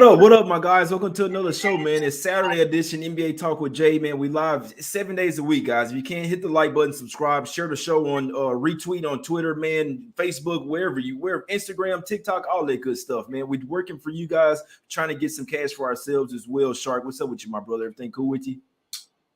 What up? What up, my guys? Welcome to another show, man. It's Saturday edition NBA Talk with Jay, man. We live 7 days a week, guys. If you can't hit the like button, subscribe, share the show on retweet on Twitter, man, Facebook, wherever Instagram, TikTok, all that good stuff, man. We're working for you guys, trying to get some cash for ourselves as well. Shark, what's up with you, my brother? Everything cool with you?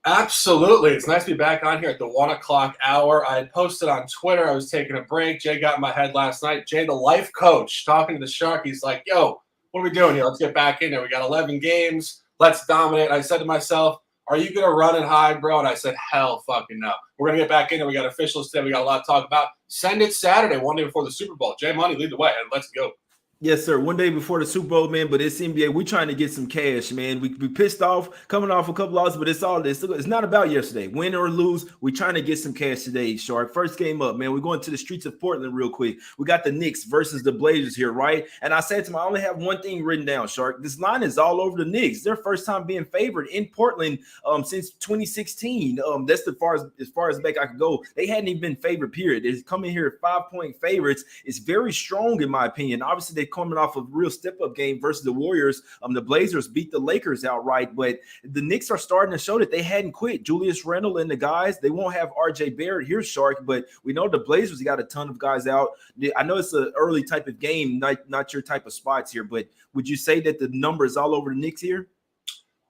Absolutely. It's nice to be back on here at the 1 o'clock hour. I had posted on Twitter. I was taking a break. Jay got in my head last night. Jay, the life coach, talking to the Shark. He's like, yo, what are we doing here? Let's get back in there. We got 11 games. Let's dominate. I said to myself, are you going to run and hide, bro? And I said, hell fucking no. We're going to get back in there. We got officials today. We got a lot to talk about. Send it Saturday, one day before the Super Bowl. Jay Money, lead the way, and let's go. Yes, sir. One day before the Super Bowl, man, but it's NBA. We're trying to get some cash, man. We pissed off coming off a couple losses, but it's not about yesterday. Win or lose, we're trying to get some cash today, Shark. First game up, man. We're going to the streets of Portland real quick. We got the Knicks versus the Blazers here, right? And I said to him, I only have one thing written down, Shark. This line is all over the Knicks. Their first time being favored in Portland since 2016. That's as far as back I could go. They hadn't even been favored, period. They're coming here 5-point favorites. It's very strong, in my opinion. Obviously, they're coming off a real step-up game versus the Warriors. The Blazers beat the Lakers outright, but the Knicks are starting to show that they hadn't quit. Julius Randle and the guys, they won't have RJ Barrett here, Shark, but we know the Blazers got a ton of guys out. I know it's an early type of game, not your type of spots here, but would you say that the number is all over the Knicks here?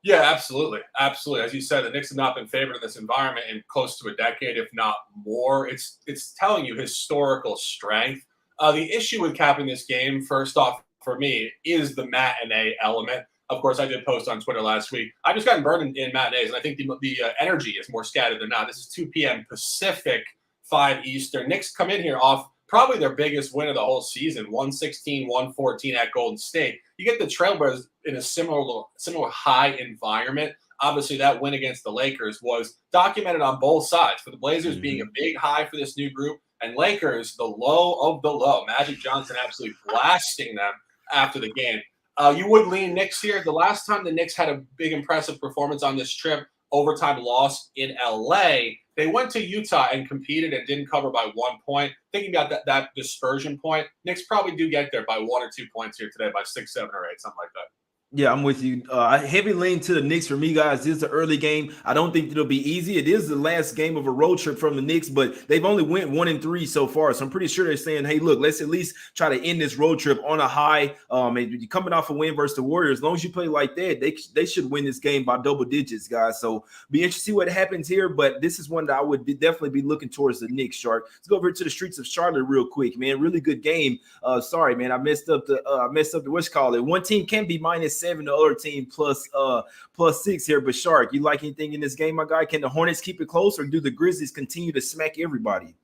Yeah, absolutely. Absolutely. As you said, the Knicks have not been favored in this environment in close to a decade, if not more. It's telling you historical strength. The issue with capping this game, first off, for me, is the matinee element. Of course, I did post on Twitter last week. I've just gotten burned in matinees, and I think the energy is more scattered than not. This is 2 p.m. Pacific, 5 Eastern. Knicks come in here off probably their biggest win of the whole season, 116-114 at Golden State. You get the Trailblazers in a similar high environment. Obviously, that win against the Lakers was documented on both sides, for the Blazers being a big high for this new group, and Lakers, the low of the low. Magic Johnson absolutely blasting them after the game. You would lean Knicks here. The last time the Knicks had a big, impressive performance on this trip, overtime loss in L.A., they went to Utah and competed and didn't cover by 1 point. Thinking about that dispersion point, Knicks probably do get there by 1 or 2 points here today, by 6, 7, or 8, something like that. Yeah, I'm with you. Heavy lean to the Knicks for me, guys. This is an early game. I don't think it'll be easy. It is the last game of a road trip from the Knicks, but they've only went 1-3 so far. So I'm pretty sure they're saying, hey, look, let's at least try to end this road trip on a high. And you're coming off a win versus the Warriors. As long as you play like that, they should win this game by double digits, guys. So be interested to see what happens here. But this is one that I would definitely be looking towards the Knicks, Shark. Let's go over to the streets of Charlotte real quick, man. Really good game. Sorry, man. I messed up the what's called it. One team can be -7, the other team plus 6 here. But Shark, you like anything in this game, my guy? Can the Hornets keep it close, or do the Grizzlies continue to smack everybody?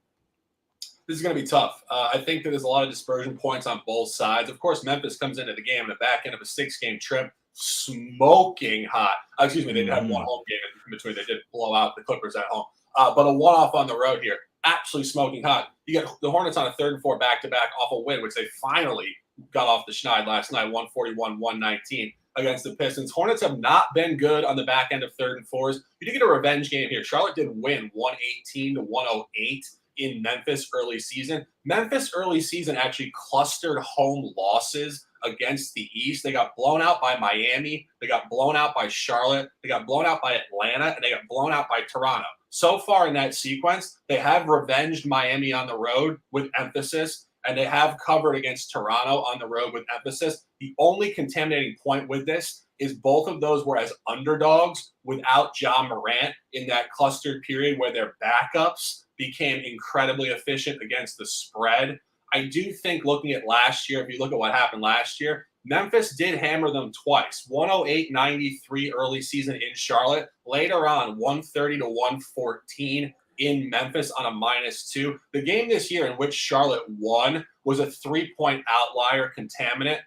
This is going to be tough. I think that there's a lot of dispersion points on both sides. Of course, Memphis comes into the game in the back end of a 6-game trip, smoking hot. Excuse me, they did have one home game in between. They did blow out the Clippers at home. But a one-off on the road here, absolutely smoking hot. You get the Hornets on a 3rd and 4 back-to-back off a win, which they finally got off the schneid last night, 141-119. Against the Pistons. Hornets have not been good on the back end of 3rd and 4s. You did get a revenge game here. Charlotte did win 118-108 in Memphis early season. Memphis early season actually clustered home losses against the East. They got blown out by Miami. They got blown out by Charlotte. They got blown out by Atlanta, and they got blown out by Toronto. So far in that sequence, they have revenged Miami on the road with emphasis, and they have covered against Toronto on the road with emphasis. The only contaminating point with this is both of those were as underdogs without Ja Morant in that clustered period where their backups became incredibly efficient against the spread. I do think, looking at last year, if you look at what happened last year, Memphis did hammer them twice, 108-93 early season in Charlotte. Later on, 130-114 in Memphis on a -2. The game this year in which Charlotte won was a 3-point outlier contaminant.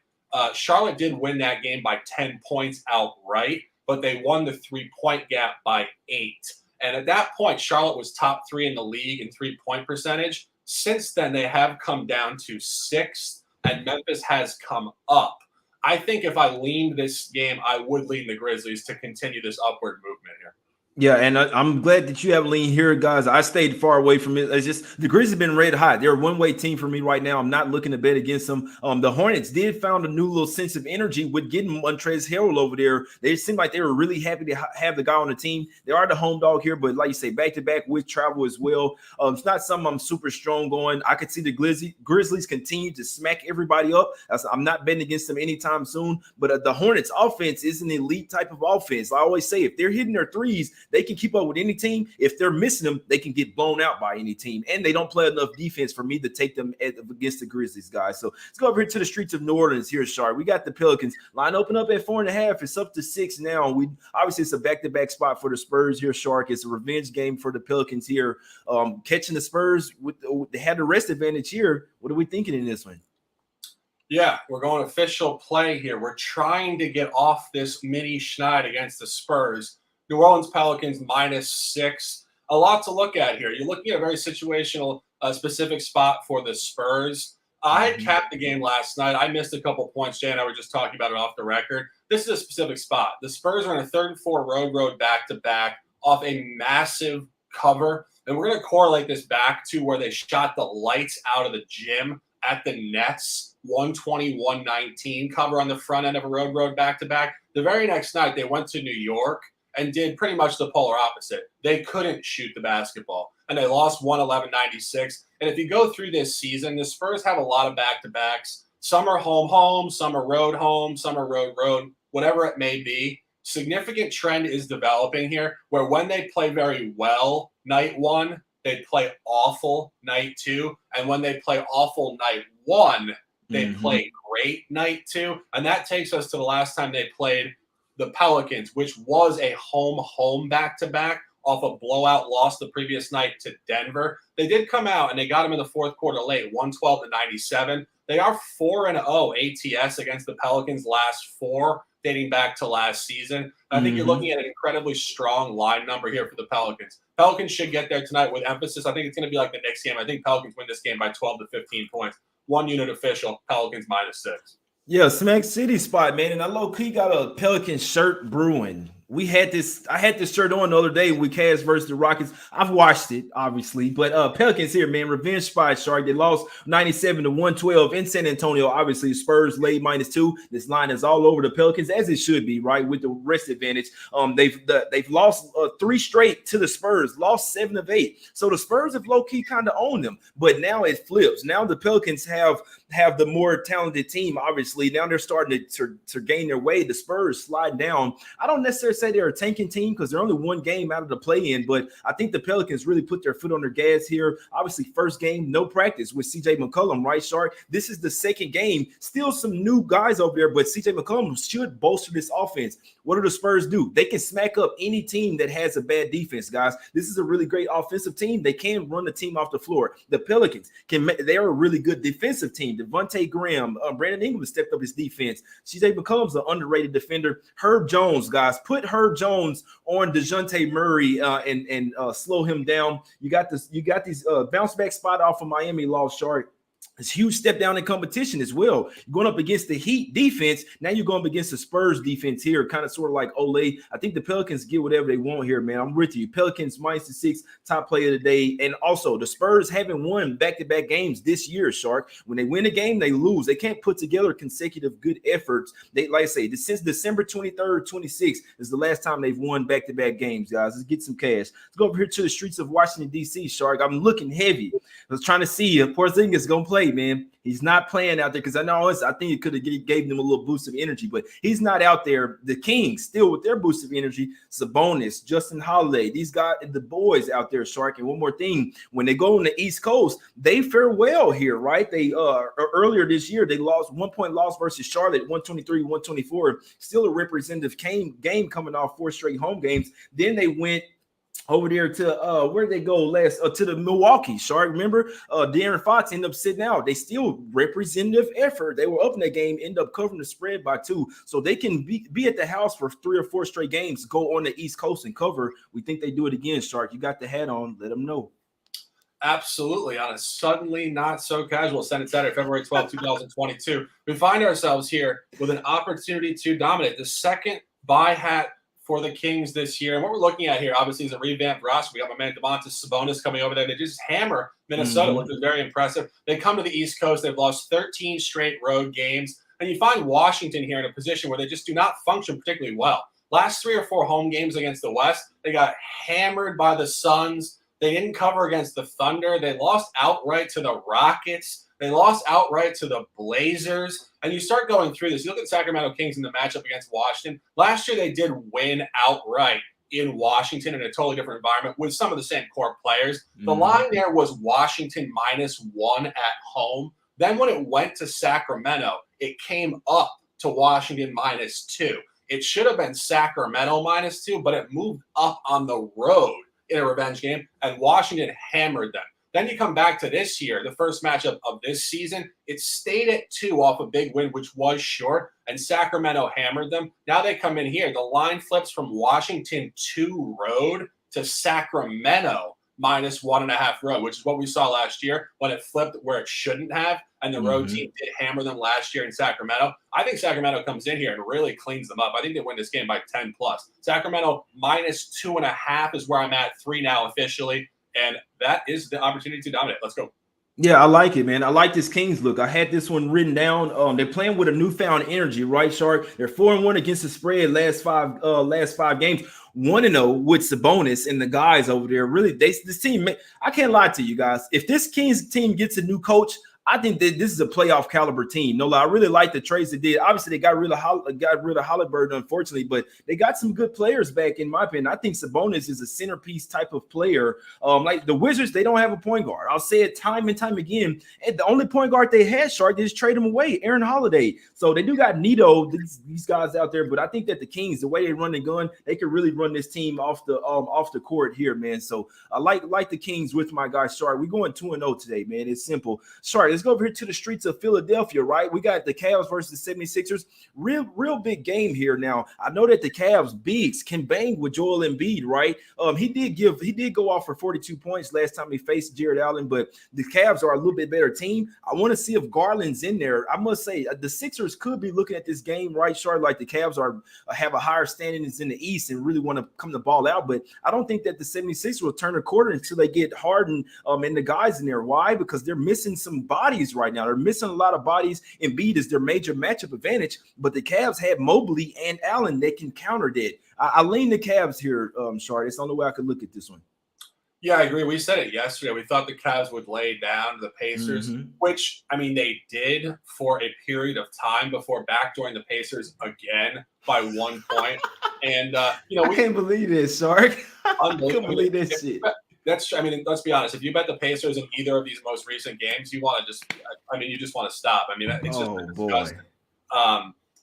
Charlotte did win that game by 10 points outright, but they won the 3-point gap by 8. And at that point, Charlotte was top 3 in the league in 3-point percentage. Since then, they have come down to 6th, and Memphis has come up. I think if I leaned this game, I would lean the Grizzlies to continue this upward movement here. Yeah, and I'm glad that you have lean here, guys. I stayed far away from it. It's just the Grizzlies have been red hot. They're a one-way team for me right now. I'm not looking to bet against them. The Hornets did found a new little sense of energy with getting Montrezl Harrell over there. They seemed like they were really happy to have the guy on the team. They are the home dog here, but like you say, back-to-back with travel as well. It's not something I'm super strong on. I could see the Grizzlies continue to smack everybody up. I'm not betting against them anytime soon, but the Hornets offense is an elite type of offense. I always say if they're hitting their threes, they can keep up with any team. If they're missing them, they can get blown out by any team. And they don't play enough defense for me to take them against the Grizzlies, guys. So let's go over here to the streets of New Orleans here, Sharp. We got the Pelicans. Line open up at 4.5. It's up to 6 now. Obviously, it's a back-to-back spot for the Spurs here, Shark. It's a revenge game for the Pelicans here. Catching the Spurs, they had the rest advantage here. What are we thinking in this one? Yeah, we're going official play here. We're trying to get off this mini schneid against the Spurs. New Orleans Pelicans -6. A lot to look at here. You're looking at a very situational, specific spot for the Spurs. I had capped the game last night. I missed a couple points. Jay and I were just talking about it off the record. This is a specific spot. The Spurs are in a 3rd and 4 road back-to-back off a massive cover. And we're going to correlate this back to where they shot the lights out of the gym at the Nets, 120-119 cover on the front end of a road back-to-back. The very next night, they went to New York and did pretty much the polar opposite. They couldn't shoot the basketball, and they lost 111-96. And if you go through this season, the Spurs have a lot of back-to-backs. Some are home, some are road, some are road, whatever it may be. Significant trend is developing here where when they play very well night one, they play awful night two. And when they play awful night one, they play great night two. And that takes us to the last time they played the Pelicans, which was a home back-to-back off a blowout loss the previous night to Denver. They did come out and they got them in the fourth quarter late, 112-97. They are 4-0 ATS against the Pelicans last 4, dating back to last season. I think you're looking at an incredibly strong line number here for the Pelicans. Pelicans should get there tonight with emphasis. I think it's going to be like the Knicks game. I think Pelicans win this game by 12 to 15 points. 1 unit official, Pelicans -6. Yeah, Smack City spot, man. And I low-key got a Pelican shirt brewing. I had this shirt on the other day with Cavs versus the Rockets. I've watched it, obviously, but Pelicans here, man. Revenge spot, Shark. They lost 97-112 in San Antonio. Obviously, Spurs laid -2. This line is all over the Pelicans, as it should be, right? With the rest advantage. They've lost 3 straight to the Spurs, lost 7 of 8. So the Spurs have low-key kind of owned them, but now it flips. Now the Pelicans have the more talented team, obviously. Now they're starting to gain their way. The Spurs slide down. I don't necessarily say they're a tanking team because they're only 1 game out of the play-in, but I think the Pelicans really put their foot on their gas here. Obviously, first game, no practice with CJ McCollum, right, Shark? This is the second game. Still some new guys over there, but CJ McCollum should bolster this offense. What do the Spurs do? They can smack up any team that has a bad defense, guys. This is a really great offensive team. They can run the team off the floor. The Pelicans they're a really good defensive team. Devontae Graham, Brandon Ingram stepped up his defense. CJ McCollum's an underrated defender. Herb Jones, guys, put Herb Jones on DeJounte Murray and slow him down. You got these bounce back spot off of Miami lost, Shark. It's a huge step down in competition as well. You're going up against the Heat defense. Now you're going up against the Spurs defense here, kind of sort of like Ole. I think the Pelicans get whatever they want here, man. I'm with you. Pelicans -6, top player of the day. And also, the Spurs haven't won back-to-back games this year, Shark. When they win a game, they lose. They can't put together consecutive good efforts. They, like I say, since December 23rd, 26th is the last time they've won back-to-back games, guys. Let's get some cash. Let's go over here to the streets of Washington, D.C., Shark. I'm looking heavy. I was trying to see if Porzingis is going to play, man. He's not playing out there because I think it could have gave them a little boost of energy, but he's not out there. The Kings still with their boost of energy. Sabonis, Justin Holiday, these guys, the boys out there, Shark. And one more thing, when they go on the East Coast, they fare well here, right? They earlier this year they lost 1-point loss versus Charlotte, 123-124. Still a representative game coming off 4 straight home games. Then they went over there to where they go last to the Milwaukee Shark. Remember, De'Aaron Fox ended up sitting out. They still representative effort. They were up in that game, end up covering the spread by 2. So they can be at the house for 3 or 4 straight games, go on the East Coast and cover. We think they do it again, Shark. You got the hat on. Let them know. Absolutely. On a suddenly not so casual Senate Saturday, February 12, 2022, we find ourselves here with an opportunity to dominate the second buy hat for the Kings this year. And what we're looking at here, obviously, is a revamped roster. We got my man Domantas Sabonis coming over there. They just hammer Minnesota, which is very impressive. They come to the East Coast. They've lost 13 straight road games. And you find Washington here in a position where they just do not function particularly well. Last 3 or 4 home games against the West, they got hammered by the Suns. They didn't cover against the Thunder. They lost outright to the Rockets. They lost outright to the Blazers. And you start going through this. You look at Sacramento Kings in the matchup against Washington. Last year, they did win outright in Washington in a totally different environment with some of the same core players. The line there was Washington -1 at home. Then when it went to Sacramento, it came up to Washington -2. It should have been Sacramento -2, but it moved up on the road in a revenge game, and Washington hammered them. Then you come back to this year, the first matchup of this season. It stayed at 2 off a big win, which was short, and Sacramento hammered them. Now they come in here. The line flips from Washington 2 road to Sacramento -1.5 road, which is what we saw last year when it flipped where it shouldn't have, and the road team did hammer them last year in Sacramento. I think Sacramento comes in here and really cleans them up. I think they win this game by 10+. Sacramento -2.5 is where I'm at, 3 now officially. And that is the opportunity to dominate. Let's go. Yeah, I like it, man. I like this Kings look. I had this one written down. They're playing with a newfound energy, right, Shark? They're 4-1 against the spread last five games. 1-0 with Sabonis and the guys over there. Really, this team. I can't lie to you guys. If this Kings team gets a new coach, I think that this is a playoff caliber team. No lie, I really like the trades they did. Obviously, they got rid of Halliburton, unfortunately, but they got some good players back, in my opinion. I think Sabonis is a centerpiece type of player. Like the Wizards, they don't have a point guard. I'll say it time and time again. And the only point guard they had, Shark, they just trade him away, Aaron Holiday. So they do got Nito, these guys out there, but I think that the Kings, the way they run the gun, they can really run this team off the court here, man. So I like the Kings with my guy Shark. We're going 2-0 today, man. It's simple. Shark, let's go over here to the streets of Philadelphia, right? We got the Cavs versus the 76ers. Real big game here. Now, I know that the Cavs bigs can bang with Joel Embiid, right? He did go off for 42 points last time he faced Jared Allen, but the Cavs are a little bit better team. I want to see if Garland's in there. I must say the Sixers could be looking at this game, right, Sharp? Like the Cavs have a higher standings in the East and really want to come the ball out, but I don't think that the 76ers will turn a quarter until they get Harden and the guys in there. Why? Because they're missing some bodies right now. They're missing a lot of bodies. Embiid is their major matchup advantage, but the Cavs have Mobley and Allen that can counter that. I lean the Cavs here, Shard. It's the only way I could look at this one. Yeah, I agree. We said it yesterday. We thought the Cavs would lay down the Pacers, which, I mean, they did for a period of time before backdooring the Pacers again by 1 point. And, I can't believe this, Shark. I can't believe this shit. Let's be honest. If you bet the Pacers in either of these most recent games, you just want to stop. I mean, it's just disgusting.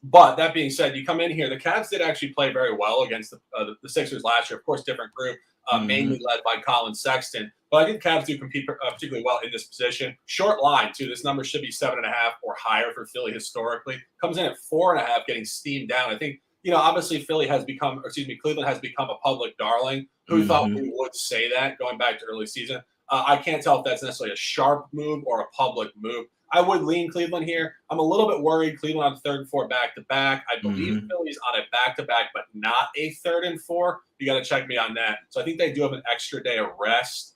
But that being said, you come in here. The Cavs did actually play very well against the Sixers last year. Of course, different group, mainly led by Colin Sexton. But I think Cavs do compete particularly well in this position. Short line, too. This number should be 7.5 or higher for Philly historically. Comes in at 4.5, getting steamed down. I think, obviously Cleveland has become a public darling. Who thought we would say that going back to early season? I can't tell if that's necessarily a sharp move or a public move. I would lean Cleveland here. I'm a little bit worried. Cleveland on 3rd and 4 back-to-back. I believe Philly's on a back-to-back, but not a 3rd and 4. You got to check me on that. So I think they do have an extra day of rest.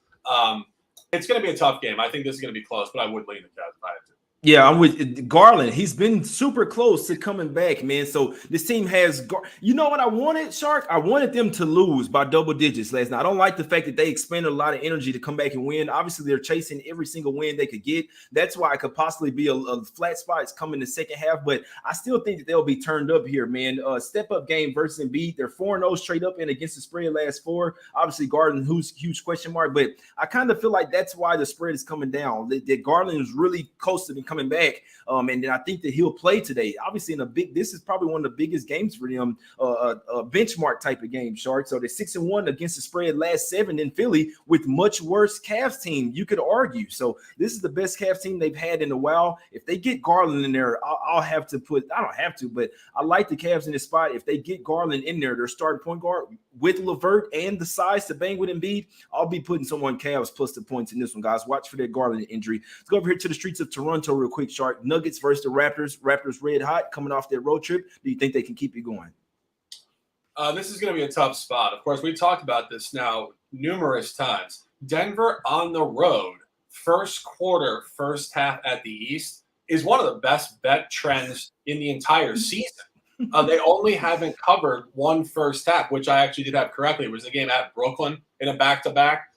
It's going to be a tough game. I think this is going to be close, but I would lean the Cavs if I had to. Yeah, I'm with Garland. He's been super close to coming back, man. So this team has, you know what I wanted, Shark? I wanted them to lose by double digits last night. I don't like the fact that they expended a lot of energy to come back and win. Obviously, they're chasing every single win they could get. That's why it could possibly be a flat spot. It's coming in the second half, but I still think that they'll be turned up here, man. Step-up game versus Embiid. They're 4-0 straight up and against the spread last 4. Obviously, Garland, who's huge question mark, but I kind of feel like that's why the spread is coming down. That Garland is really close to them coming back, and then I think that he'll play today. Obviously, this is probably one of the biggest games for them, a benchmark type of game, Shark. So they're 6-1 against the spread last 7 in Philly with much worse Cavs team, you could argue. So this is the best Cavs team they've had in a while. If they get Garland in there, I don't have to, but I like the Cavs in this spot. If they get Garland in there, their starting point guard with LeVert and the size to bang with Embiid, I'll be putting someone Cavs plus the points in this one, guys. Watch for that Garland injury. Let's go over here to the streets of Toronto real quick, Shark. Nuggets versus the Raptors. Raptors red hot coming off their road trip. Do you think they can keep it going? This is going to be a tough spot. Of course, we've talked about this now numerous times. Denver on the road, first quarter, first half at the East, is one of the best bet trends in the entire season. They only haven't covered one first half, which I actually did have correctly. It was the game at Brooklyn in a back-to-back.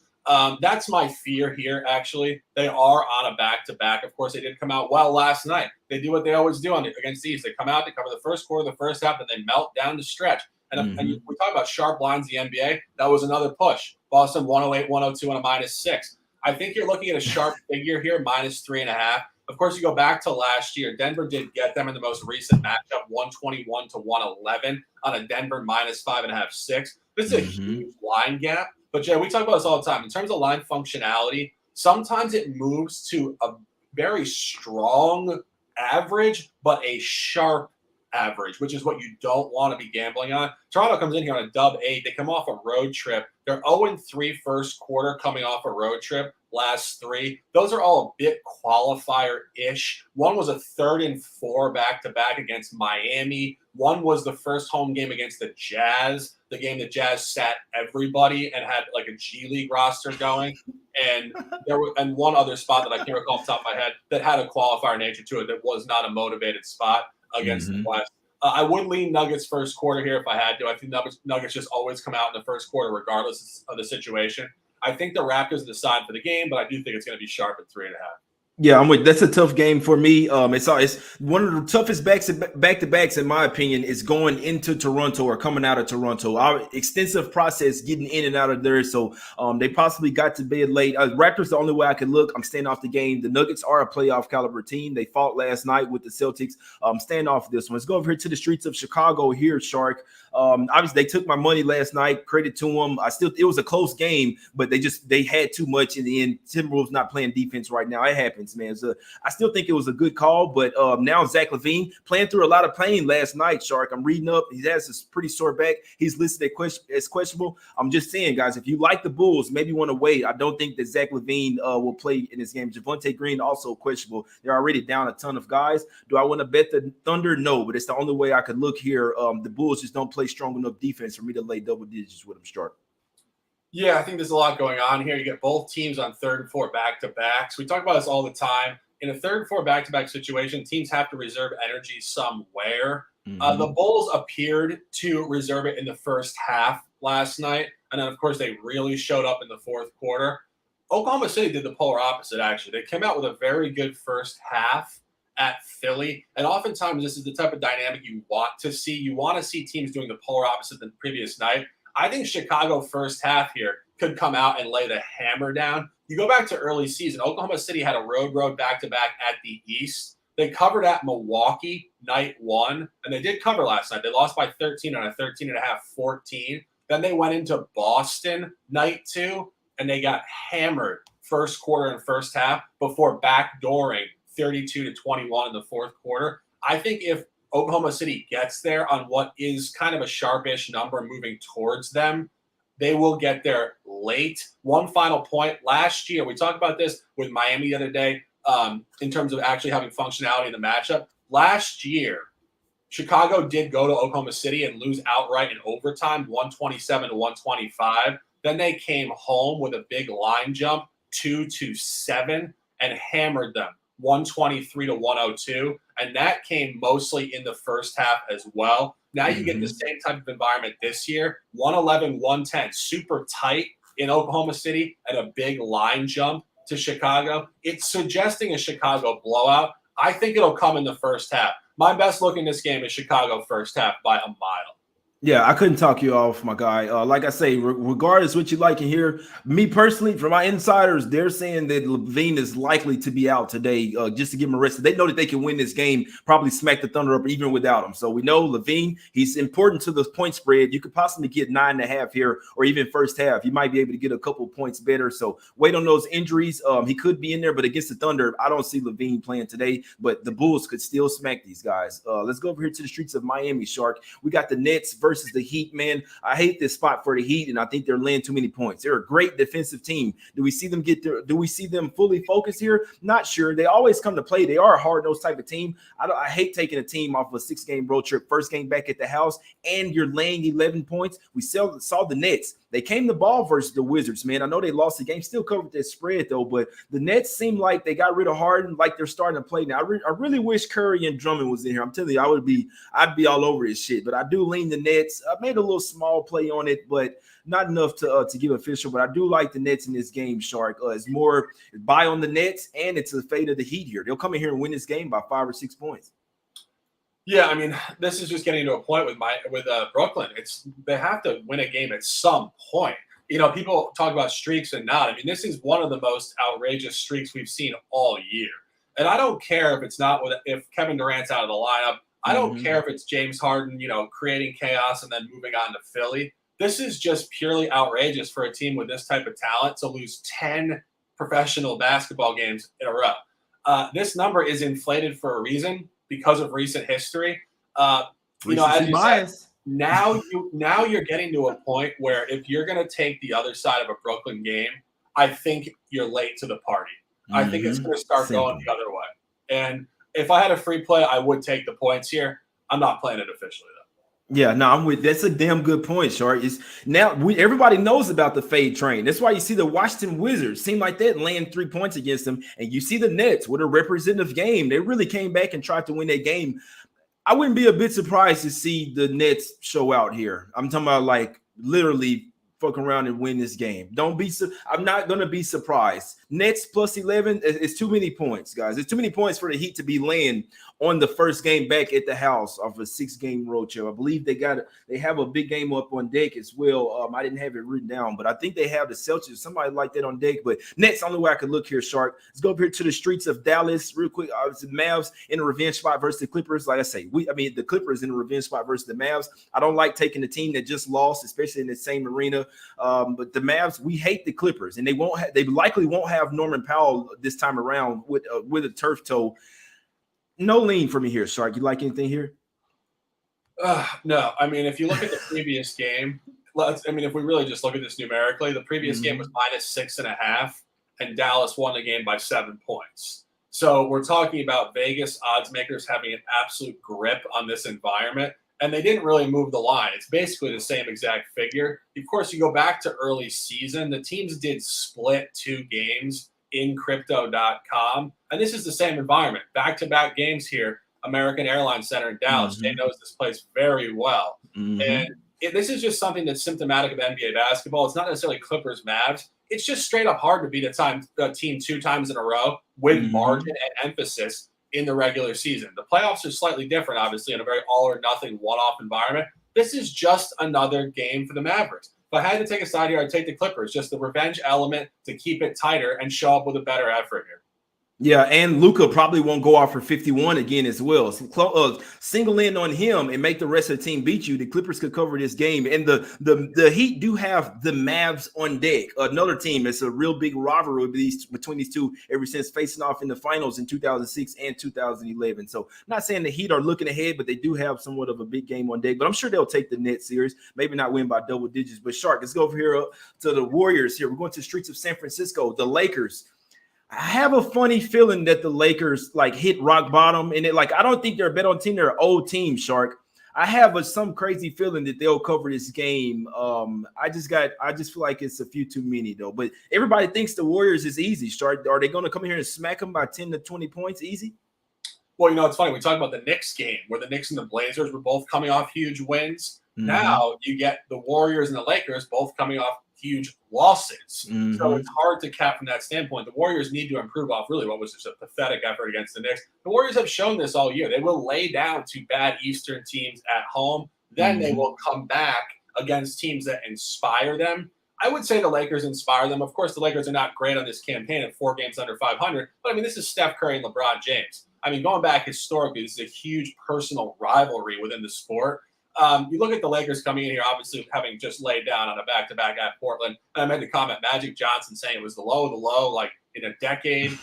That's my fear here, actually. They are on a back-to-back. Of course, they did come out well last night. They do what they always do against the East. They come out, they cover the first quarter, the first half, and they melt down the stretch. And we talk about sharp lines in the NBA. That was another push. Boston 108, 102, and a -6. I think you're looking at a sharp figure here, -3.5. Of course, you go back to last year. Denver did get them in the most recent matchup, 121 to 111 on a Denver -5.5, 6. This is a huge line gap. But, Jay, we talk about this all the time. In terms of line functionality, sometimes it moves to a very strong average, but a sharp average, which is what you don't want to be gambling on. Toronto comes in here on a dub-8. They come off a road trip. They're 0-3 first quarter coming off a road trip. Last 3. Those are all a bit qualifier-ish. One was a 3rd and 4 back-to-back against Miami. One was the first home game against the Jazz, the game the Jazz sat everybody and had like a G League roster going. And one other spot that I can't recall off the top of my head that had a qualifier nature to it that was not a motivated spot against the West. I would lean Nuggets first quarter here if I had to. I think Nuggets just always come out in the first quarter regardless of the situation. I think the Raptors are the side for the game, but I do think it's going to be sharp at 3.5. Yeah, I'm with. That's a tough game for me. It's one of the toughest back-to-backs in my opinion. Is going into Toronto or coming out of Toronto. Our extensive process getting in and out of there, so they possibly got to bed late. Raptors the only way I could look. I'm staying off the game. The Nuggets are a playoff caliber team. They fought last night with the Celtics. Staying off this one. Let's go over here to the streets of Chicago here, Shark. Obviously they took my money last night. Credit to them. It was a close game, but they had too much in the end. Timberwolves not playing defense right now. It happens, man. So I still think it was a good call, but now Zach LaVine playing through a lot of pain last night, Shark. I'm reading up. He has this pretty sore back. He's listed as questionable. I'm just saying, guys, if you like the Bulls, maybe want to wait. I don't think that Zach LaVine will play in this game. Javonte Green also questionable. They're already down a ton of guys. Do I want to bet the Thunder? No, but it's the only way I could look here. The Bulls just don't play strong enough defense for me to lay double digits with them, Shark. Yeah, I think there's a lot going on here. You get both teams on 3rd and 4 back-to-backs. We talk about this all the time. In a 3rd and 4 back-to-back situation, teams have to reserve energy somewhere. The Bulls appeared to reserve it in the first half last night, and then, of course, they really showed up in the fourth quarter. Oklahoma City did the polar opposite, actually. They came out with a very good first half at Philly, and oftentimes this is the type of dynamic you want to see. You want to see teams doing the polar opposite than the previous night. I think Chicago first half here could come out and lay the hammer down. You go back to early season, Oklahoma City had a road back-to-back at the East. They covered at Milwaukee night 1, and they did cover last night. They lost by 13 on a 13.5, 14. Then they went into Boston night 2, and they got hammered first quarter and first half before backdooring 32-21 in the fourth quarter. I think if Oklahoma City gets there on what is kind of a sharpish number moving towards them, they will get there late. One final point. Last year, we talked about this with Miami the other day in terms of actually having functionality in the matchup. Last year, Chicago did go to Oklahoma City and lose outright in overtime, 127-125. Then they came home with a big line jump, 2-7, and hammered them, 123-102. And that came mostly in the first half as well. Now you get the same type of environment this year, 111-110, super tight in Oklahoma City and a big line jump to Chicago. It's suggesting a Chicago blowout. I think it'll come in the first half. My best look in this game is Chicago first half by a mile. Yeah, I couldn't talk you off, my guy. Like I say, regardless what you like in here, me personally, for my insiders, they're saying that LaVine is likely to be out today just to give him a rest. They know that they can win this game, probably smack the Thunder up even without him. So we know LaVine, he's important to the point spread. You could possibly get 9.5 here or even first half. You might be able to get a couple points better. So wait on those injuries. He could be in there, but against the Thunder, I don't see LaVine playing today, but the Bulls could still smack these guys. Let's go over here to the streets of Miami, Shark. We got the Nets versus the Heat, man. I hate this spot for the Heat, and I think they're laying too many points. They're a great defensive team. Do we see them get there? Do we see them fully focused here? Not sure. They always come to play. They are a hard-nosed type of team. I hate taking a team off a 6-game road trip, first game back at the house, and you're laying 11 points. We saw the Nets. They came to ball versus the Wizards, man. I know they lost the game, still covered their spread, though, but the Nets seem like they got rid of Harden, like they're starting to play now. I really wish Curry and Drummond was in here. I'm telling you, I'd be all over his shit, but I do lean the Nets. I made a little small play on it, but not enough to give official, but I do like the Nets in this game, Shark. It's more buy on the Nets, and it's a fate of the Heat here. They'll come in here and win this game by 5 or 6 points. Yeah, I mean, this is just getting to a point with Brooklyn. They have to win a game at some point. You know, people talk about streaks and not. I mean, this is one of the most outrageous streaks we've seen all year. And I don't care if Kevin Durant's out of the lineup. I don't care if it's James Harden, creating chaos and then moving on to Philly. This is just purely outrageous for a team with this type of talent to lose 10 professional basketball games in a row. This number is inflated for a reason because of recent history. As you said, now you're getting to a point where if you're going to take the other side of a Brooklyn game, I think you're late to the party. I think it's going to start going the other way. And if I had a free play, I would take the points here. I'm not playing it officially, though. Yeah, no, I'm with. That's a damn good point, Shark. Everybody knows about the fade train. That's why you see the Washington Wizards seem like that laying 3 points against them, and you see the Nets with a representative game. They really came back and tried to win that game. I wouldn't be a bit surprised to see the Nets show out here. I'm talking about like literally fuck around and win this game. I'm not going to be surprised. Nets plus 11 is too many points, guys. It's too many points for the Heat to be laying on the first game back at the house of a 6-game road trip. I believe they have a big game up on deck as well. I didn't have it written down, but I think they have the Celtics, somebody like that on deck. But Nets, only way I could look here, Shark. Let's go up here to the streets of Dallas real quick. The Mavs in a revenge spot versus the Clippers. Like I say, the Clippers in a revenge spot versus the Mavs. I don't like taking the team that just lost, especially in the same arena. But the Mavs, we hate the Clippers, and they likely won't have Norman Powell this time around with a turf toe. No lean for me here, Shark. You like anything here? No. I mean, if you look at the previous game, if we really just look at this numerically, the previous game was -6.5, and Dallas won the game by 7 points. So we're talking about Vegas odds makers having an absolute grip on this environment, and they didn't really move the line. It's basically the same exact figure. Of course, you go back to early season, the teams did split 2 games in crypto.com. And this is the same environment. Back-to-back games here, American Airlines Center in Dallas. Jay knows this place very well. And this is just something that's symptomatic of NBA basketball. It's not necessarily Clippers, Mavs. It's just straight up hard to beat a team 2 times in a row with margin and emphasis in the regular season. The playoffs are slightly different, obviously, in a very all-or-nothing one-off environment. This is just another game for the Mavericks. If I had to take a side here, I'd take the Clippers, just the revenge element to keep it tighter and show up with a better effort here. Yeah, and Luka probably won't go off for 51 again as well. So single in on him and make the rest of the team beat you. The Clippers could cover this game. And the Heat do have the Mavs on deck, another team. It's a real big rivalry between these two ever since facing off in the finals in 2006 and 2011. So not saying the Heat are looking ahead, but they do have somewhat of a big game on deck. But I'm sure they'll take the Nets series, maybe not win by double digits. But Shark, let's go over here to the Warriors here. We're going to the streets of San Francisco, the Lakers. I have a funny feeling that the Lakers hit rock bottom, and I don't think they're a better team. They're an old team, Shark. I have some crazy feeling that they'll cover this game. I just feel like it's a few too many though. But everybody thinks the Warriors is easy, Shark. Are they going to come here and smack them by 10 to 20 points easy? Well, it's funny. We talked about the Knicks game where the Knicks and the Blazers were both coming off huge wins. Now you get the Warriors and the Lakers both coming off huge losses. So it's hard to cap from that standpoint. The Warriors need to improve off really what was just a pathetic effort against the Knicks. The Warriors have shown this all year. They will lay down to bad Eastern teams at home. Then they will come back against teams that inspire them. I would say the Lakers inspire them. Of course, the Lakers are not great on this campaign at 4 games under 500. But, this is Steph Curry and LeBron James. Going back historically, this is a huge personal rivalry within the sport. You look at the Lakers coming in here, obviously having just laid down on a back-to-back at Portland. And I made the comment, Magic Johnson saying it was the low of the low, like in a decade.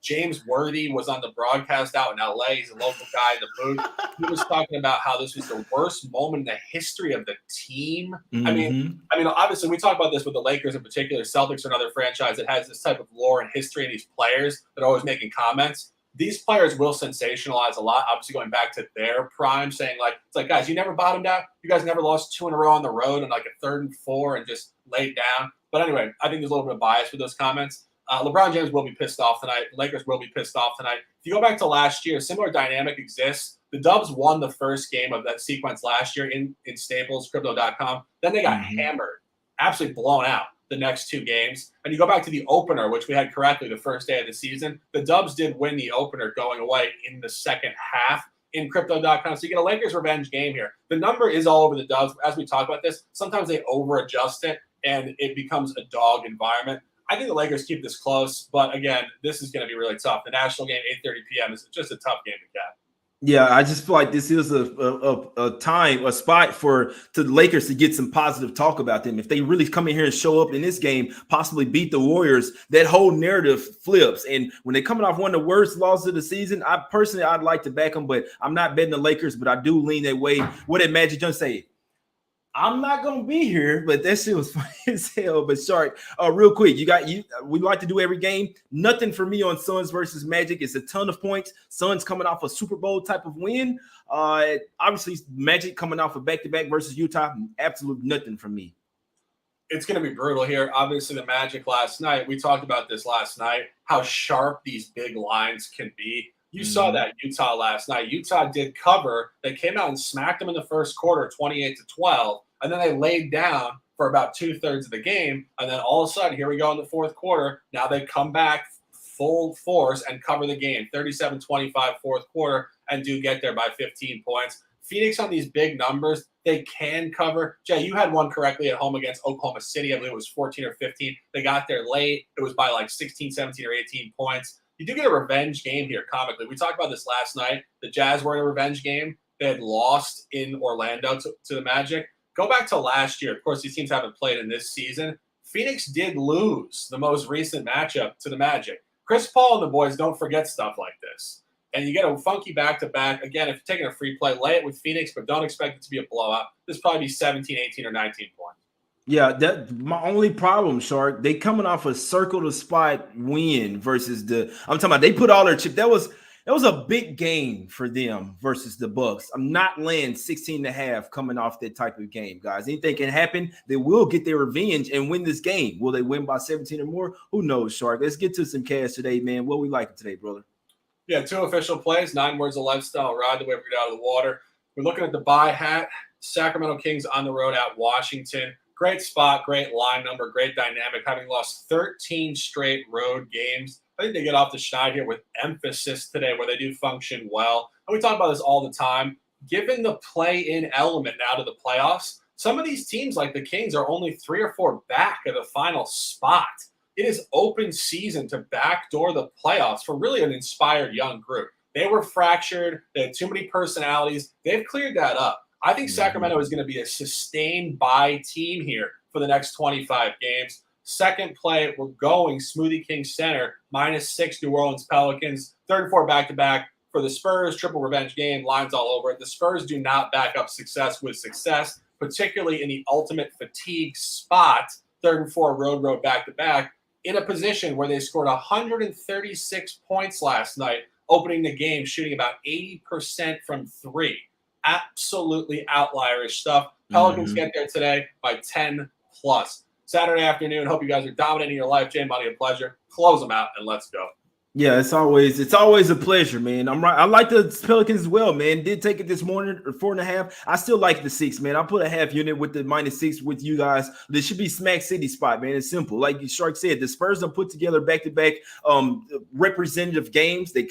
James Worthy was on the broadcast out in LA. He's a local guy in the booth. He was talking about how this was the worst moment in the history of the team. I mean, obviously we talk about this with the Lakers in particular. Celtics are another franchise that has this type of lore and history, and these players that are always making comments. These players will sensationalize a lot, obviously going back to their prime, saying like, it's like, guys, you never bottomed out. You guys never lost 2 in a row on the road and like a 3rd and 4 and just laid down. But anyway, I think there's a little bit of bias with those comments. LeBron James will be pissed off tonight. The Lakers will be pissed off tonight. If you go back to last year, similar dynamic exists. The Dubs won the first game of that sequence last year in Staples, Crypto.com. Then they got hammered, absolutely blown out the next 2 games. And you go back to the opener, which we had correctly the first day of the season. The Dubs did win the opener going away in the second half in Crypto.com. So you get a Lakers revenge game here. The number is all over the Dubs. As we talk about this, sometimes they over-adjust it, and it becomes a dog environment. I think the Lakers keep this close, but again, this is going to be really tough. The national game, 8:30 p.m. is just a tough game to cap. Yeah, I just feel like this is a spot for the Lakers to get some positive talk about them. If they really come in here and show up in this game, possibly beat the Warriors, that whole narrative flips. And when they're coming off one of the worst losses of the season, I'd like to back them, but I'm not betting the Lakers, but I do lean that way. What did Magic Johnson say? I'm not gonna be here, but that shit was funny as hell. But Shark, real quick, we like to do every game. Nothing for me on Suns versus Magic. It's a ton of points. Suns coming off a Super Bowl type of win. Obviously, Magic coming off a back-to-back versus Utah. Absolute nothing for me. It's going to be brutal here. Obviously, the Magic last night, we talked about this last night, how sharp these big lines can be. You saw that Utah last night. Utah did cover. They came out and smacked them in the first quarter, 28-12. And then they laid down for about 2/3 of the game. And then all of a sudden, here we go in the fourth quarter. Now they come back full force and cover the game, 37-25 fourth quarter, and do get there by 15 points. Phoenix on these big numbers, they can cover. Jay, you had one correctly at home against Oklahoma City. I believe it was 14 or 15. They got there late. It was by like 16, 17, or 18 points. You do get a revenge game here, comically. We talked about this last night. The Jazz were in a revenge game. They had lost in Orlando to the Magic. Go back to last year. Of course, these teams haven't played in this season. Phoenix did lose the most recent matchup to the Magic. Chris Paul and the boys don't forget stuff like this. And you get a funky back-to-back. Again, if you're taking a free play, lay it with Phoenix, but don't expect it to be a blowout. This probably be 17, 18, or 19 points. Yeah, that my only problem, Shark. They coming off a circle to spot win versus I'm talking about they put all their chip. That was a big game for them versus the Bucks. I'm not laying 16.5 coming off that type of game, guys. Anything can happen. They will get their revenge and win this game. Will they win by 17 or more? Who knows, Shark? Let's get to some cash today, man. What we like today, brother? Yeah, 2 official plays, 9 words of lifestyle ride the way we get out of the water. We're looking at the buy hat. Sacramento Kings on the road at Washington. Great spot, great line number, great dynamic. Having lost 13 straight road games, I think they get off the schneid here with emphasis today where they do function well. And we talk about this all the time. Given the play-in element now to the playoffs, some of these teams like the Kings are only 3 or 4 back of the final spot. It is open season to backdoor the playoffs for really an inspired young group. They were fractured. They had too many personalities. They've cleared that up. I think Sacramento is going to be a sustained buy team here for the next 25 games. Second play, we're going Smoothie King Center, -6 New Orleans Pelicans. 3rd and 4 back-to-back for the Spurs. Triple revenge game, lines all over it. The Spurs do not back up success with success, particularly in the ultimate fatigue spot. 3rd and 4 road back-to-back in a position where they scored 136 points last night, opening the game, shooting about 80% from 3. Absolutely outlierish stuff. Pelicans get there today by 10+. Saturday afternoon. Hope you guys are dominating your life. Jay, money, a pleasure. Close them out and let's go. Yeah, it's always a pleasure, man. I'm right. I like the Pelicans as well, man. Did take it this morning, 4.5. I still like the 6, man. I put a half unit with the -6 with you guys. This should be Smack City spot, man. It's simple. Like Shark said, the Spurs have put together back-to-back representative games. They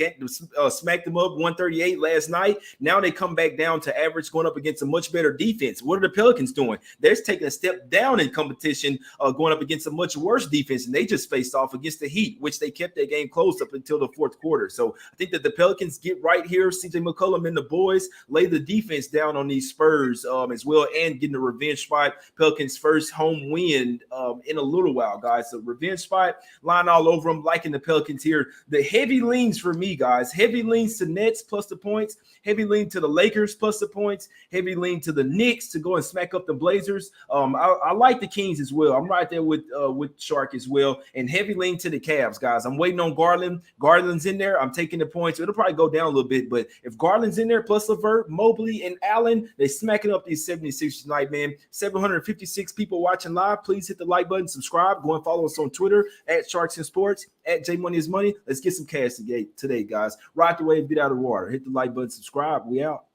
smacked them up 138 last night. Now they come back down to average, going up against a much better defense. What are the Pelicans doing? They're taking a step down in competition, going up against a much worse defense, and they just faced off against the Heat, which they kept their game close. The up until the fourth quarter. So I think that the Pelicans get right here. CJ McCollum and the boys lay the defense down on these Spurs as well, and getting a revenge spot. Pelicans' first home win in a little while, guys. So revenge spot, line all over them. Liking the Pelicans here. The heavy leans for me, guys. Heavy leans to Nets plus the points. Heavy lean to the Lakers plus the points. Heavy lean to the Knicks to go and smack up the Blazers. I like the Kings as well. I'm right there with Shark as well. And heavy lean to the Cavs, guys. I'm waiting on Garland. Garland's in there. I'm taking the points. It'll probably go down a little bit, but if Garland's in there plus LeVert, Mobley, and Allen, they smacking up these 76ers tonight, man. 756 people watching live. Please hit the like button, subscribe, go and follow us on Twitter at Sharks and Sports, at J Money is Money. Let's get some cash today, guys. Ride the wave, get out of the water. Hit the like button, subscribe. We out.